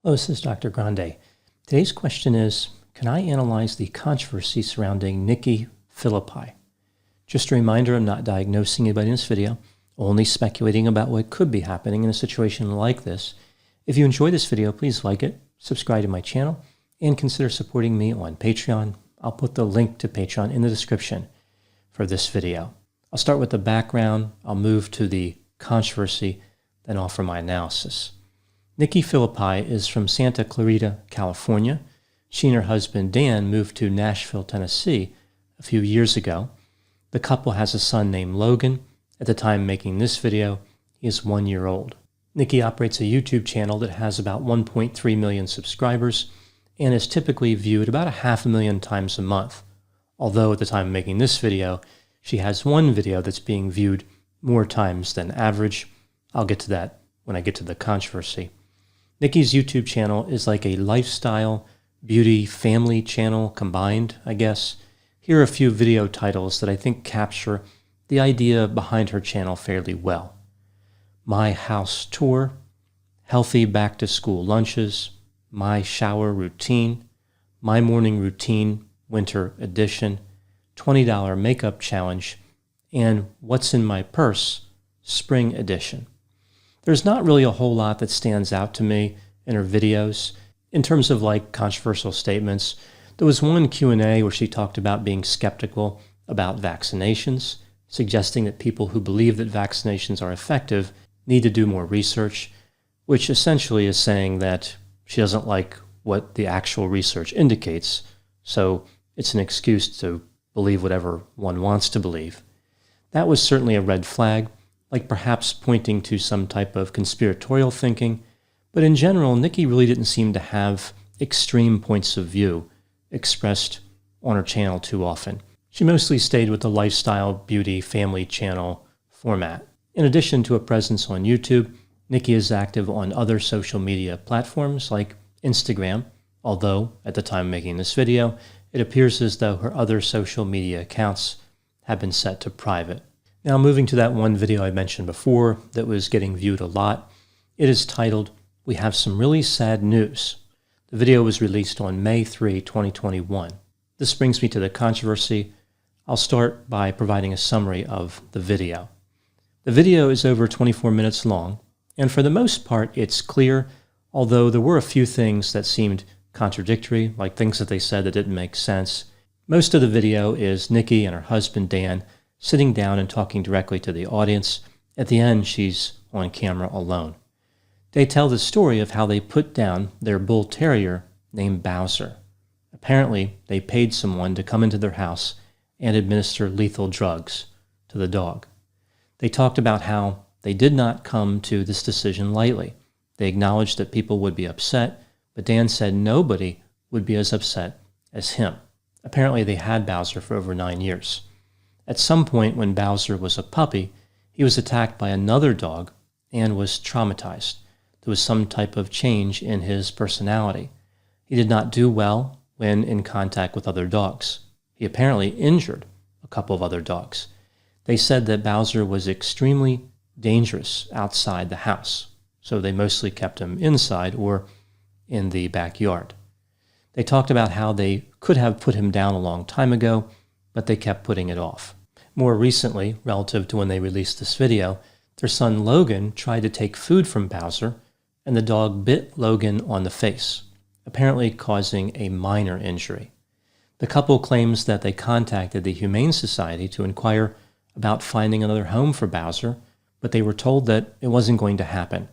Hello, this is Dr. Grande. Today's question is, can I analyze the controversy surrounding Nikki Phillippi? Just a reminder, I'm not diagnosing anybody in this video, only speculating about what could be happening in a situation like this. If you enjoyed this video, please like it, subscribe to my channel, and consider supporting me on Patreon. I'll put the link to Patreon in the description for this video. I'll start with the background, I'll move to the controversy, then offer my analysis. Nikki Phillippi is from Santa Clarita, California. She and her husband, Dan, moved to Nashville, Tennessee a few years ago. The couple has a son named Logan. At the time making this video, he is 1 year old. Nikki operates a YouTube channel that has about 1.3 million subscribers and is typically viewed about 500,000 times a month. Although at the time of making this video, she has one video that's being viewed more times than average. I'll get to that when I get to the controversy. Nikki's YouTube channel is like a lifestyle, beauty, family channel combined, I guess. Here are a few video titles that I think capture the idea behind her channel fairly well. My House Tour, Healthy Back to School Lunches, My Shower Routine, My Morning Routine Winter Edition, $20 Makeup Challenge, and What's in My Purse Spring Edition. There's not really a whole lot that stands out to me in her videos. In terms of like controversial statements, there was one Q&A where she talked about being skeptical about vaccinations, suggesting that people who believe that vaccinations are effective need to do more research, which essentially is saying that she doesn't like what the actual research indicates, so it's an excuse to believe whatever one wants to believe. That was certainly a red flag, like perhaps pointing to some type of conspiratorial thinking, but in general, Nikki really didn't seem to have extreme points of view expressed on her channel too often. She mostly stayed with the lifestyle, beauty, family channel format. In addition to a presence on YouTube, Nikki is active on other social media platforms like Instagram, although at the time of making this video, it appears as though her other social media accounts have been set to private. Now moving to that one video I mentioned before that was getting viewed a lot, it is titled, We Have Some Really Sad News. The video was released on May 3, 2021. This brings me to the controversy. I'll start by providing a summary of the video. The video is over 24 minutes long, and for the most part it's clear, although there were a few things that seemed contradictory, like things that they said that didn't make sense. Most of the video is Nikki and her husband Dan sitting down and talking directly to the audience. At the end, she's on camera alone. They tell the story of how they put down their bull terrier named Bowser. Apparently, they paid someone to come into their house and administer lethal drugs to the dog. They talked about how they did not come to this decision lightly. They acknowledged that people would be upset, but Dan said nobody would be as upset as him. Apparently, they had Bowser for over 9 years. At some point when Bowser was a puppy, he was attacked by another dog and was traumatized. There was some type of change in his personality. He did not do well when in contact with other dogs. He apparently injured a couple of other dogs. They said that Bowser was extremely dangerous outside the house, so they mostly kept him inside or in the backyard. They talked about how they could have put him down a long time ago, but they kept putting it off. More recently, relative to when they released this video, their son Logan tried to take food from Bowser, and the dog bit Logan on the face, apparently causing a minor injury. The couple claims that they contacted the Humane Society to inquire about finding another home for Bowser, but they were told that it wasn't going to happen.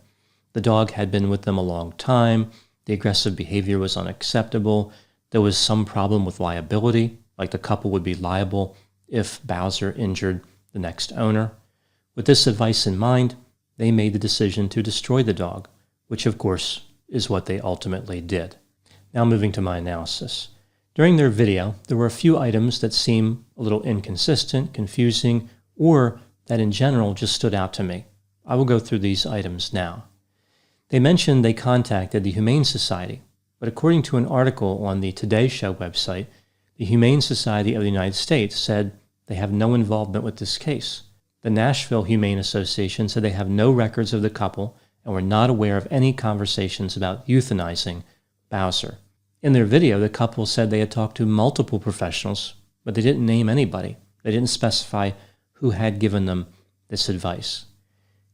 The dog had been with them a long time, the aggressive behavior was unacceptable, there was some problem with liability, like the couple would be liable if Bowser injured the next owner. With this advice in mind, they made the decision to destroy the dog, which of course is what they ultimately did. Now moving to my analysis. During their video, there were a few items that seem a little inconsistent, confusing, or that in general just stood out to me. I will go through these items now. They mentioned they contacted the Humane Society, but according to an article on the Today Show website, the Humane Society of the United States said they have no involvement with this case. The Nashville Humane Association said they have no records of the couple and were not aware of any conversations about euthanizing Bowser. In their video, the couple said they had talked to multiple professionals, but they didn't name anybody. They didn't specify who had given them this advice.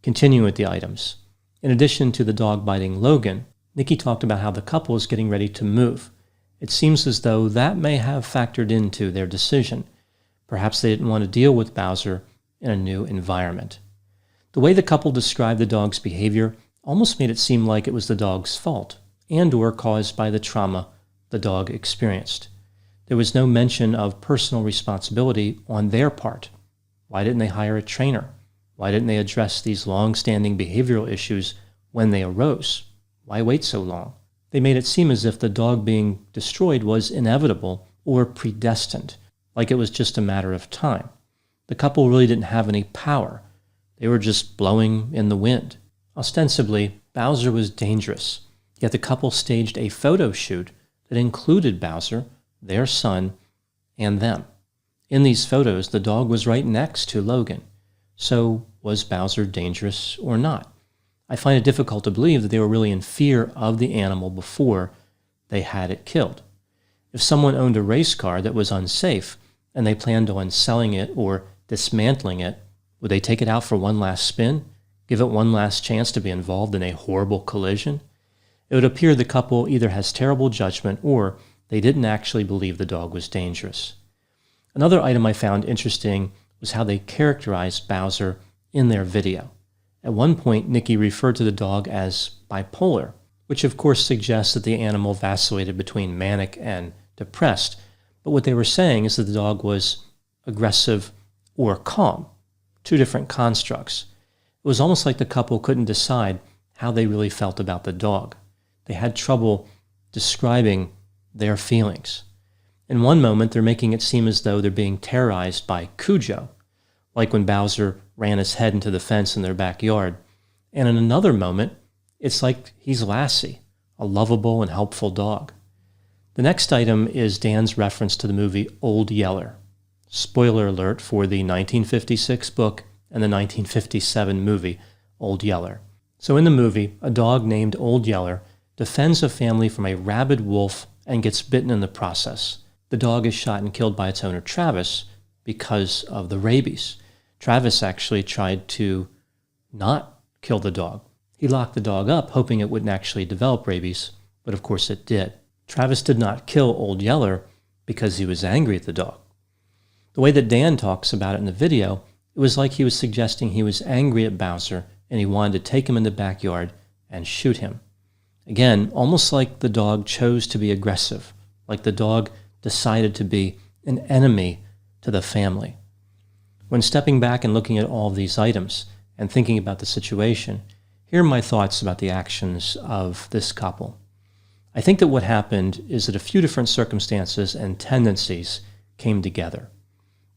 Continuing with the items. In addition to the dog biting Logan, Nikki talked about how the couple is getting ready to move. It seems as though that may have factored into their decision. Perhaps they didn't want to deal with Bowser in a new environment. The way the couple described the dog's behavior almost made it seem like it was the dog's fault and/or caused by the trauma the dog experienced. There was no mention of personal responsibility on their part. Why didn't they hire a trainer? Why didn't they address these long-standing behavioral issues when they arose? Why wait so long? They made it seem as if the dog being destroyed was inevitable or predestined, like it was just a matter of time. The couple really didn't have any power. They were just blowing in the wind. Ostensibly, Bowser was dangerous, yet the couple staged a photo shoot that included Bowser, their son, and them. In these photos, the dog was right next to Logan. So, was Bowser dangerous or not? I find it difficult to believe that they were really in fear of the animal before they had it killed. If someone owned a race car that was unsafe and they planned on selling it or dismantling it, would they take it out for one last spin? Give it one last chance to be involved in a horrible collision? It would appear the couple either has terrible judgment or they didn't actually believe the dog was dangerous. Another item I found interesting was how they characterized Bowser in their video. At one point, Nikki referred to the dog as bipolar, which of course suggests that the animal vacillated between manic and depressed. But what they were saying is that the dog was aggressive or calm, two different constructs. It was almost like the couple couldn't decide how they really felt about the dog. They had trouble describing their feelings. In one moment, they're making it seem as though they're being terrorized by Cujo, like when Bowser ran his head into the fence in their backyard. And in another moment, it's like he's Lassie, a lovable and helpful dog. The next item is Dan's reference to the movie Old Yeller. Spoiler alert for the 1956 book and the 1957 movie Old Yeller. So in the movie, a dog named Old Yeller defends a family from a rabid wolf and gets bitten in the process. The dog is shot and killed by its owner, Travis, because of the rabies. Travis actually tried to not kill the dog. He locked the dog up, hoping it wouldn't actually develop rabies, but of course it did. Travis did not kill Old Yeller because he was angry at the dog. The way that Dan talks about it in the video, it was like he was suggesting he was angry at Bowser and he wanted to take him in the backyard and shoot him. Again, almost like the dog chose to be aggressive, like the dog decided to be an enemy to the family. When stepping back and looking at all of these items and thinking about the situation, here are my thoughts about the actions of this couple. I think that what happened is that a few different circumstances and tendencies came together.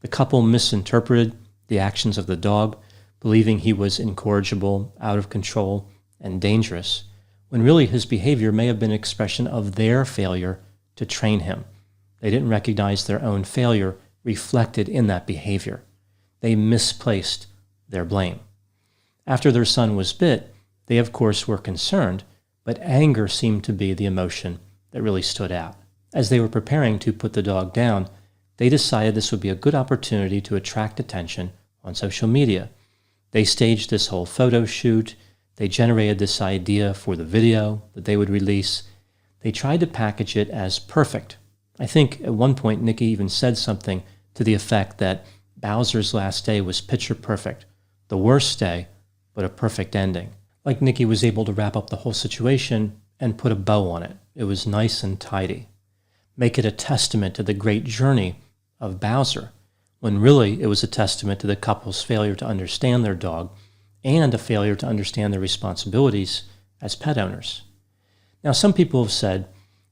The couple misinterpreted the actions of the dog, believing he was incorrigible, out of control, and dangerous, when really his behavior may have been an expression of their failure to train him. They didn't recognize their own failure reflected in that behavior. They misplaced their blame. After their son was bit, they of course were concerned, but anger seemed to be the emotion that really stood out. As they were preparing to put the dog down, they decided this would be a good opportunity to attract attention on social media. They staged this whole photo shoot. They generated this idea for the video that they would release. They tried to package it as perfect. I think at one point Nikki even said something to the effect that Bowser's last day was picture perfect, the worst day, but a perfect ending. Like Nikki was able to wrap up the whole situation and put a bow on it. It was nice and tidy. Make it a testament to the great journey of Bowser, when really it was a testament to the couple's failure to understand their dog and a failure to understand their responsibilities as pet owners. Now, some people have said,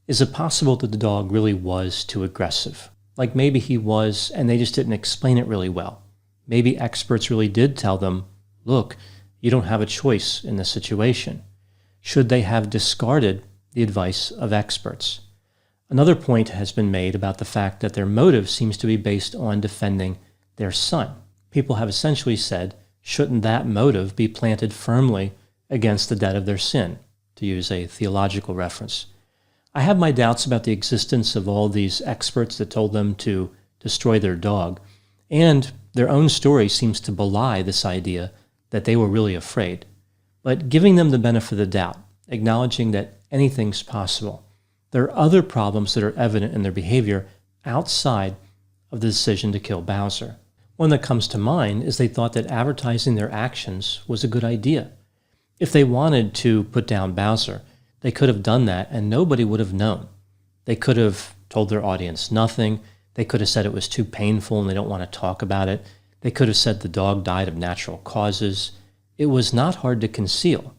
is it possible that the dog really was too aggressive? Like maybe he was, and they just didn't explain it really well. Maybe experts really did tell them, look, you don't have a choice in this situation. Should they have discarded the advice of experts? Another point has been made about the fact that their motive seems to be based on defending their son. People have essentially said, shouldn't that motive be planted firmly against the debt of their sin, to use a theological reference. I have my doubts about the existence of all these experts that told them to destroy their dog, and their own story seems to belie this idea that they were really afraid. But giving them the benefit of the doubt, acknowledging that anything's possible, there are other problems that are evident in their behavior outside of the decision to kill Bowser. One that comes to mind is they thought that advertising their actions was a good idea. If they wanted to put down Bowser, they could have done that and nobody would have known. They could have told their audience nothing. They could have said it was too painful and they don't want to talk about it. They could have said the dog died of natural causes. It was not hard to conceal.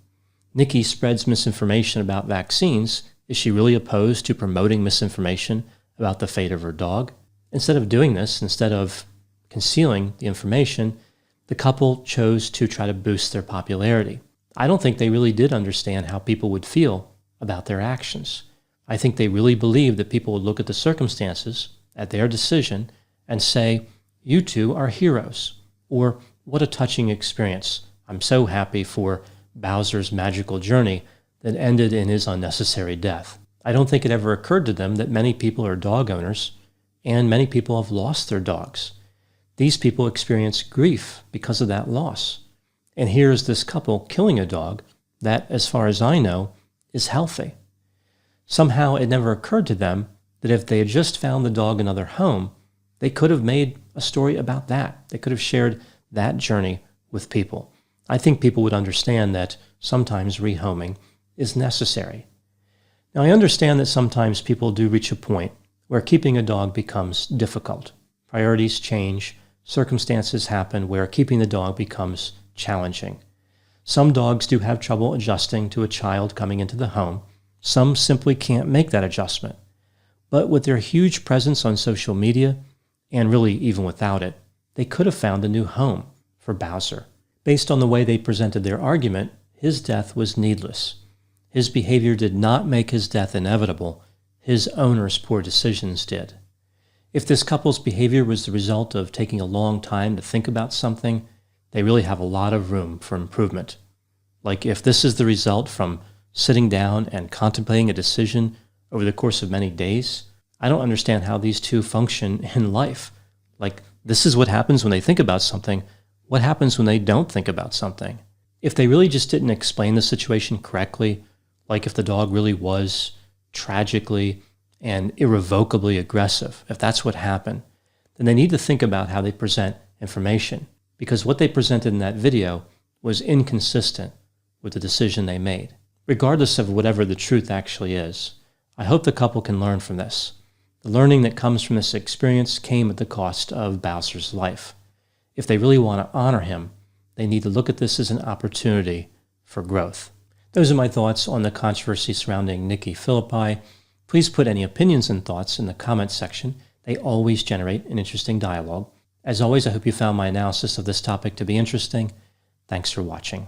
Nikki spreads misinformation about vaccines. Is she really opposed to promoting misinformation about the fate of her dog? Instead of doing this, instead of concealing the information, the couple chose to try to boost their popularity. I don't think they really did understand how people would feel about their actions. I think they really believed that people would look at the circumstances, at their decision, and say, "You two are heroes," or "What a touching experience. I'm so happy for Bowser's magical journey that ended in his unnecessary death." I don't think it ever occurred to them that many people are dog owners, and many people have lost their dogs. These people experience grief because of that loss. And here's this couple killing a dog that, as far as I know, is healthy. Somehow it never occurred to them that if they had just found the dog another home, they could have made a story about that. They could have shared that journey with people. I think people would understand that sometimes rehoming is necessary. Now, I understand that sometimes people do reach a point where keeping a dog becomes difficult. Priorities change, circumstances happen where keeping the dog becomes challenging. Some dogs do have trouble adjusting to a child coming into the home. Some simply can't make that adjustment. But with their huge presence on social media, and really even without it, they could have found a new home for Bowser. Based on the way they presented their argument, his death was needless. His behavior did not make his death inevitable. His owner's poor decisions did. If this couple's behavior was the result of taking a long time to think about something, they really have a lot of room for improvement. Like if this is the result from sitting down and contemplating a decision over the course of many days, I don't understand how these two function in life. Like, this is what happens when they think about something. What happens when they don't think about something? If they really just didn't explain the situation correctly, like if the dog really was tragically and irrevocably aggressive, if that's what happened, then they need to think about how they present information, because what they presented in that video was inconsistent with the decision they made. Regardless of whatever the truth actually is, I hope the couple can learn from this. The learning that comes from this experience came at the cost of Bowser's life. If they really want to honor him, they need to look at this as an opportunity for growth. Those are my thoughts on the controversy surrounding Nikki Phillippi. Please put any opinions and thoughts in the comments section. They always generate an interesting dialogue. As always, I hope you found my analysis of this topic to be interesting. Thanks for watching.